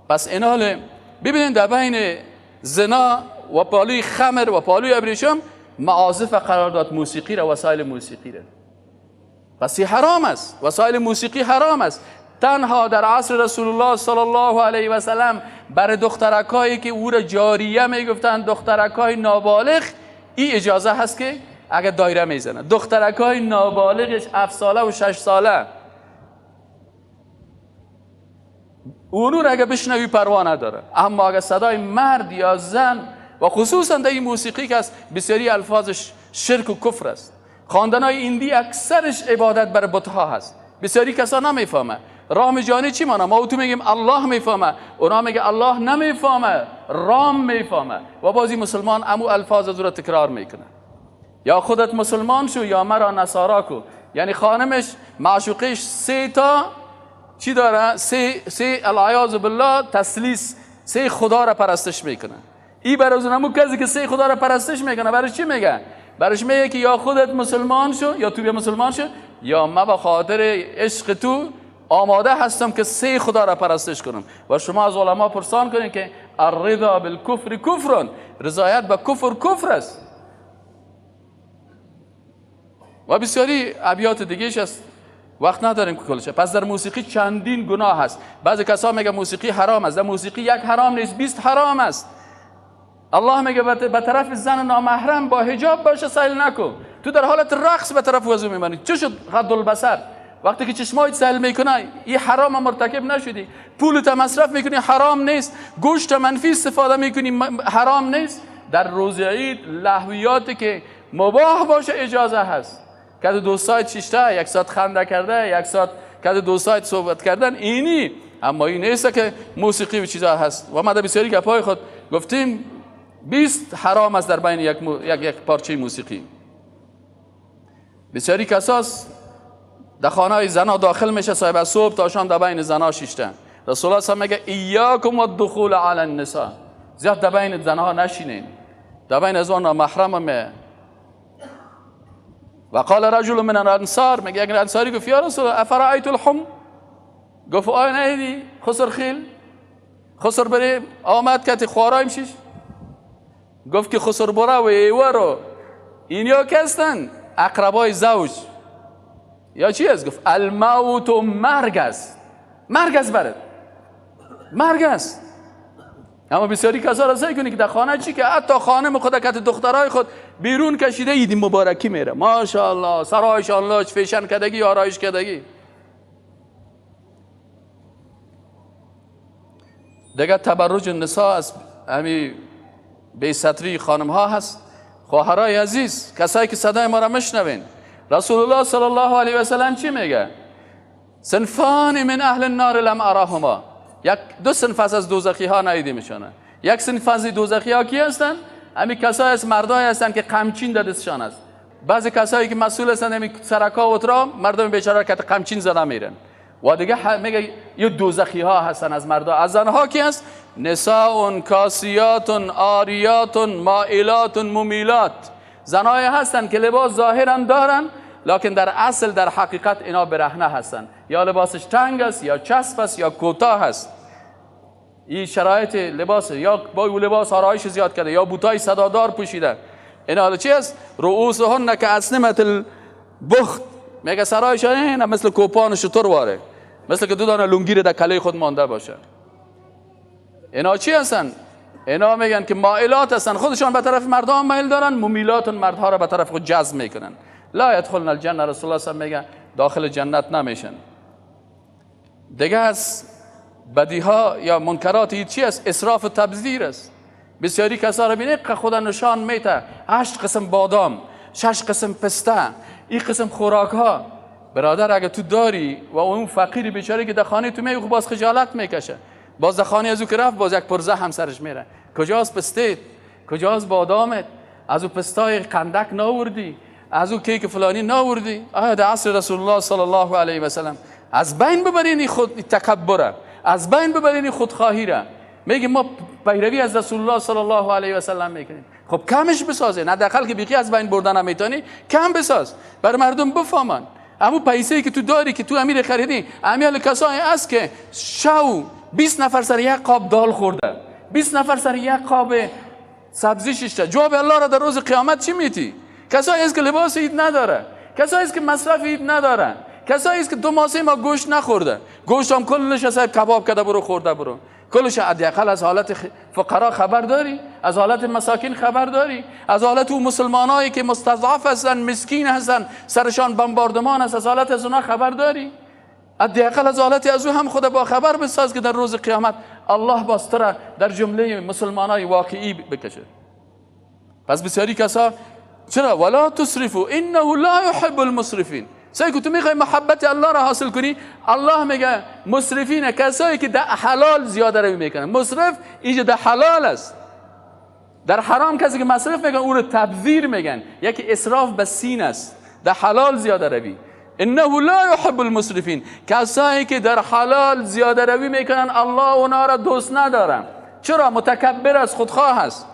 [SPEAKER 1] پس این حال ببینید در بین زنا و پالوی خمر و پالوی ابریشم معازف قرار داد، موسیقی را، وسایل موسیقی را. پس این حرام است، وسایل موسیقی حرام است. تنها در عصر رسول الله صلی الله علیه و سلم برای دخترکایی که او را جاریه میگفتند، دخترکای نابالغ، این اجازه هست که اگر دایره میزنه، دخترکای نابالغش 7 ساله و 6 ساله اونو را اگر بشنوی پروا نداره. اما اگر صدای مرد یا زن و خصوصا در این موسیقی که است بسیاری الفاظش شرک و کفر است، خواندنهای ایندی اکثرش عبادت بر بت‌ها هست، بسیاری کسا نمیفهمه. رام جانی چی مانه؟ ما تو میگیم الله میفهمه، اونا میگه الله نمیفهمه، رام میفهمه. و بازی مسلمان امو الفاظ از رو تکرار میکنه. یا خودت مسلمان شو یا مرا نصارا کو. یعنی خانمش معشوقش 3 تا چی داره؟ 3 العیاذ بالله تسلیس، 3 خدا را پرستش میکنه. این برای اونمو کسی که 3 خدا را پرستش میکنه برای چی میگه؟ برایش میگه که یا خودت مسلمان شو یا تو بیا مسلمان شو، یا من به خاطر عشق تو آماده هستم که 3 خدا را پرستش کنم. و شما از علما پرسان کنید که الرضا بالکفر کفر، رضایت به کفر کفر است. و بسیاری ابیات دیگه‌اش است، وقت نداریم که کلش. پس در موسیقی چندین گناه هست. بعضی کسا میگه موسیقی حرام است. در موسیقی یک حرام نیست، 20 حرام است. الله میگه به طرف زن نامحرم با حجاب باشه سیل نکن. تو در حالت رقص به طرف وضو میمانی. چه شد غض البصر؟ وقتی که چشمایت سیل میکنه این حرام مرتکب نشدی. پولت مصرف میکنی حرام نیست، گوشت منفی استفاده میکنی حرام نیست. در روز عید لهویاتی که مباح باشه اجازه هست. که 2 ساعت چیشته، 1 ساعت خنده کرده، 1 ساعت که 2 ساعت صحبت کردن اینی. اما این نیست که موسیقی و چیزا هست. و ما در بسیاری گپای خود گفتیم 20 حرام است در بین یک پارچه موسیقی. بسیاری کساس در خانه زنا داخل میشه صاحب از صبح تا شام در بین زنا شیشته. رسول الله میگه ایاکم والدخول علی النساء، زیاد در بین زنها نشینین، در بین ازوان محرم می. و قال رجل من الانصار، میگه اگر انصاری گفت یا رسول الله افرایت الحم، گفت آیا نهیدی خسر خیل، خسر بری آمد که خوارای میشیش. گفت که خسر برا و ایوارو اینیا کستن اقربای زوج، یا چی است؟ گفت الموت و مرگ است. مرگ است برات، مرگ است. اما بسیاری کسا را سعی کنی که در خانه چی که حتی خانم خود کت دخترای خود بیرون کشیده ایدی مبارکی میره، ماشاءالله سرایشان لاج فیشن کدگی آرایش کدگی. دیگه تبرج نساء از همین بی‌ستری خانم ها هست. خواهرای عزیز، کسایی که صدای ما را میشنوین، رسول الله صلی الله علیه و سلم چی میگه؟ صنفان من اهل النار لم اراهما، دو صنف از دوزخی ها ندیده میشونه. یک صنف از دوزخی ها کی هستن؟ همین کسایی از مردای هستن که قمچین در دستشان است. بعضی کسایی که مسئول هستن همین سرکا و ترام، مردم بیچاره که قمچین زده میرن. و دیگه میگه یه دوزخی ها هستن از مردا. از زنها کی هست؟ نساء کاسیات عاریات مائلات ممیلات. زنای هستن که لباس ظاهرا دارن لکن در اصل در حقیقت اینا برهنه هستن، یا لباسش تنگ است یا چسب است یا کوتاه است. این شرایط لباس، یا با لباس آرایش زیاد کرده یا بوتای صدادار پوشیده. اینا چی است؟ رؤوسهن که اسنمه البخت، میگه سرایشان اینا مثل کوپان شتر واره، مثل که دو دانه لنگیر در کله خود مانده باشه. اینا چی هستن؟ اینا میگن که مائلات هستن، خودشان به طرف مردان میل دارن، ممیلات مردها را به طرف خود جذب میکنن. لا يدخلن الجنه، رسول الله صلی الله علیه و میگه داخل جنت نمیشن. دیگه از بدیها یا منکرات چی است؟ اسراف و تبذیر است. بسیاری کسا را بینید که خدا نشان میده 8 قسم بادام، 6 قسم پسته، این قسم خوراک ها. برادر اگه تو داری و اون فقیر بیچاره که در خانه تو میگه باز خجالت میکشه، باز در خانه از او که رفت باز یک پرزه هم سرش میره. کجاست پسته؟ کجاست بادامت؟ از او پستای قندک ناوردی؟ از او کیک فلانی ناوردی؟ در عصر رسول الله صلی الله علیه و سلم از بین ببرین خود تکبره، از بین ببرین خودخواهی را. میگه ما پیروی از رسول الله صلی الله علیه و سلم میکنیم. خب کمش بسازه، حداقل که بیخی از بین بردن نمیتونی کم بساز برای مردم بفهمن. اما پیسه‌ای که تو داری که تو امیر خریدی، امیال کسایی است که شو 20 نفر سر یک قاب دال خورده، 20 نفر سر یک قاب سبزی شیشته. جواب الله را در روز قیامت چی میتی؟ کسایی است که لباس عید نداره، کسایی است که مصرف عید ندارن، کسایی است که 2 ماه ما گوشت نخورده، گوشت هم کلش صاحب کباب کرده برو خورده برو، کلش. حداقل از حالت فقرا خبر داری؟ از حالت مساکین خبر داری؟ از حالت اون مسلمانایی که مستضعف هستن، مسکین هستن، سرشان بمباردمان است، از حالت از اونها خبر داری؟ حداقل از حالت از او هم خود با خبر بساز که در روز قیامت الله باستره در جمله مسلمانای واقعی بکشه. پس بسیاری کسا چرا ولا تسرفوا انه لا يحب المسرفين، سعی که تو میخوای محبت الله را حاصل کنی، الله میگه مسرفین کسایی که در حلال زیاده روی میکنن. مسرف اینجا در حلال است، در حرام کسی که مصرف میکنه او رو تبذیر میگن، یکی اسراف به سین است. در حلال زیاده روی، انه لا يحب المسرفین، کسایی که در حلال زیاده روی میکنن الله اونا را دوست ندارن. چرا؟ متکبر است، خودخواه است.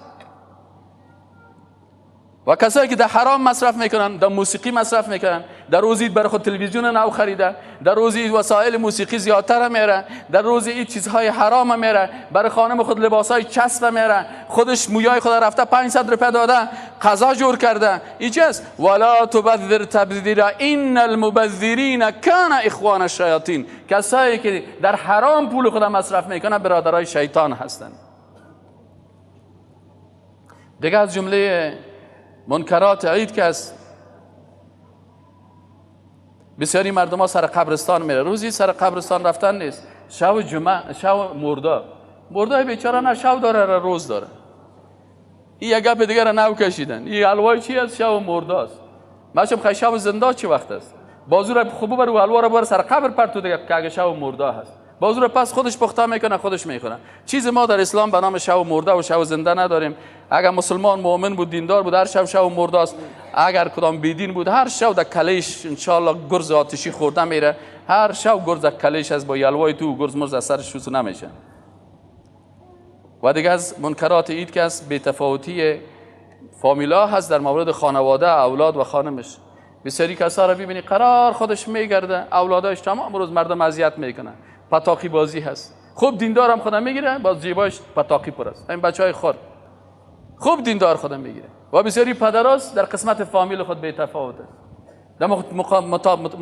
[SPEAKER 1] و کسایی که در حرام مصرف میکنن، در موسیقی مصرف میکنن، در روز عید برای خود تلویزیون نو خریده، در روز عید وسایل موسیقی زیادتر میره، در روز عید چیزهای حرام میره، برای خانم خود لباسای چسب میره، خودش مویای خود رفته 500 روپیه داده قضا جور کرده. این چیست؟ ولا تبذر تبذیرا ان المبذرین کان اخوان الشیاطین، کسایی که در حرام پول خود مصرف میکنن برادرای شیطان هستند. دیگه از جمله منکرات عید که است، بسیاری مردم ها سر قبرستان میره. روزی سر قبرستان رفتن نیست، شو جمعه، شو مرده بیچاره نه شو داره نه روز داره. این یک گپ دیگه را نو کشیدن. این حلوای چی است؟ شو مرده است. ماشم خیلی شو زنده چی وقت است؟ بازو را خوبو برو حلوا را بر سر قبر پرتو دیگه که اگه شو مرده است. بازو را پس خودش پخته میکنه خودش میخوره. چیز ما در اسلام به نام شو مرده و شو زنده نداریم. اگر مسلمان مؤمن بود دیندار بود هر شو مرده است. اگر کدام بیدین بود هر شو در کلیش ان شاء الله گرز آتشی خورده میره. هر شو گرز در کلیش از با یلوای تو گرز مرز از سرش شوت نمیشه. و دیگه از منکرات عید که است بی‌تفاوتی فامیلا هست در مورد خانواده، اولاد و خانمش. بسیاری کسا را ببینی قرار خودش میگرده، اولاداش تمام روز مردم اذیت میکنن، پتاقی بازی هست. خوب دیندار هم خودم میگیره، باز جیباش پتاقی پر است. این بچهای خور خوب دیندار خودم میگیره. و بسیاری پدراست در قسمت فامیل خود بی‌تفاوت است. در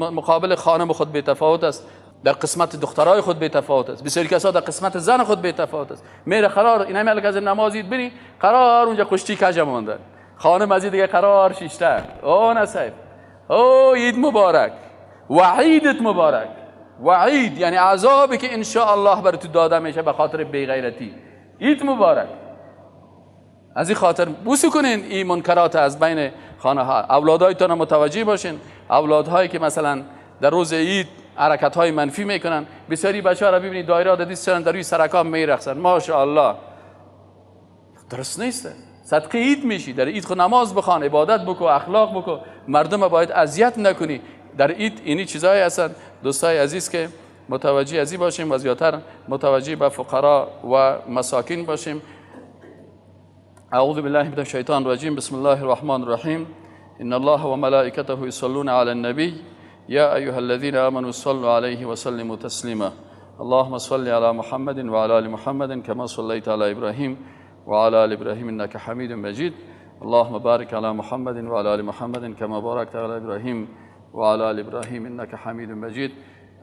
[SPEAKER 1] مقابل خانم خود به تفاوت است، در قسمت دخترای خود به تفاوت است، بسیاری کسا در قسمت زن خود به تفاوت است. میره قرار اینا ملک از نمازید بری قرار اونجا کشتی کج ماندن، خانم از دیگه قرار شیشته. او نصیب، او عید مبارک و عیدت مبارک. وعید یعنی عذابی که ان شاء الله بر تو داده میشه به خاطر بی‌غیرتی. عید مبارک. از این خاطر بوسو کنین این منکرات از بین خانه ها. اولادایتون متوجه باشین، اولادهایی که مثلا در روز عید حرکت های منفی میکنن، بسیاری بچه‌ها رو ببینید دایره دادی سرن در روی سرکام میرقصن، ماشاءالله درست نیست. صدقه عید میشی، در عید خود نماز بخوان، عبادت بکو، اخلاق بکو، مردم باید اذیت نکنی. در عید اینی چیزایی هستند دوستای عزیز که متوجه ازی باشیم و زیادتر متوجه به فقرا و مساکین باشیم. اعوذ بالله من الشیطان الرجیم. بسم الله الرحمن الرحیم. ان الله و ملائکته یصلون علی النبی یا ایها الذين آمنوا صلوا عليه وسلموا تسلیما. اللهم صل على محمد وعلى ال محمد كما صليت على ابراهيم وعلى ال ابراهيم انك حميد مجيد. اللهم بارك على محمد وعلى ال محمد كما باركت على ابراهيم وعلى ال ابراهيم انك حميد مجيد.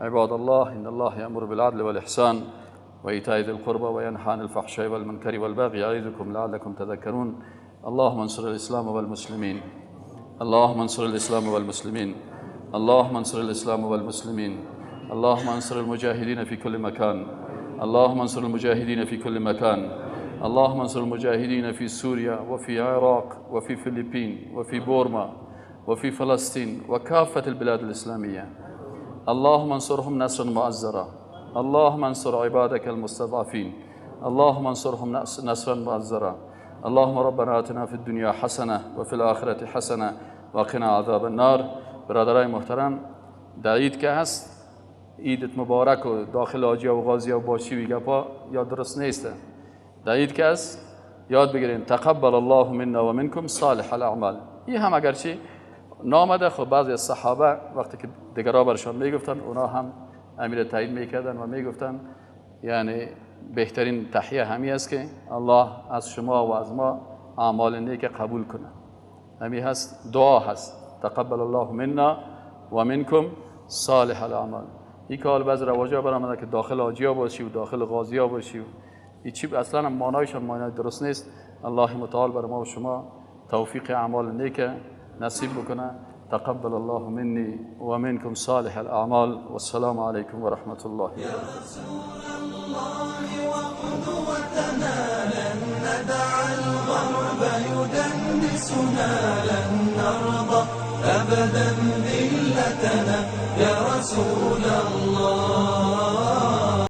[SPEAKER 1] عباد الله ان الله يأمر بالعدل والاحسان وإيتاء ذي القربى وينهى عن الفحشاء والمنكر والبغي يعظكم لعلكم تذكرون. اللهم انصر الاسلام والمسلمين. اللهم انصر الاسلام والمسلمين. اللهم انصر الاسلام والمسلمين. اللهم انصر المجاهدين في كل مكان. اللهم انصر المجاهدين في كل مكان. اللهم انصر المجاهدين في سوريا وفي العراق وفي فلبين وفي بورما وفي فلسطين وكافة البلاد الإسلامية. اللهم انصرهم نصرا مؤزرا. اللهم انصر عبادك المستضعفين. اللهم انصرهم نصرا مؤزرا. اللهم ربنا آتنا في الدنيا حسنة وفي الآخرة حسنة وقنا عذاب النار. برادرای محترم، در عید که هست، عیدت مبارک و داخل آجیا و غازیا و باشی و گپا یا درست نیست. در عید که هست یاد بگیرین تقبل الله منا و منکم صالح الاعمال. این هم اگرچه نامده، خب بعضی از صحابه وقتی که دیگرها برشان میگفتن اونا هم امیر تایید میکردن و میگفتن یعنی بهترین تحیه همی است که الله از شما و از ما اعمال نیک قبول کنه. همی هست، دعا هست تقبل الله منا و منکم صالح الاعمال. این که حال بعض رواجا برآمده که داخل آجیا باشی و داخل غازیا باشی و این چی اصلا معنایشان معنای درست نیست. الله متعال بر ما و شما توفیق اعمال نیک نصیب بکنه. تقبل الله مني ومنكم صالح الأعمال والسلام عليكم ورحمة الله.
[SPEAKER 2] يا رسول الله وقدوتنا لن ندع الغرب يدنسنا، لن نرضى أبدا ذلتنا يا رسول الله.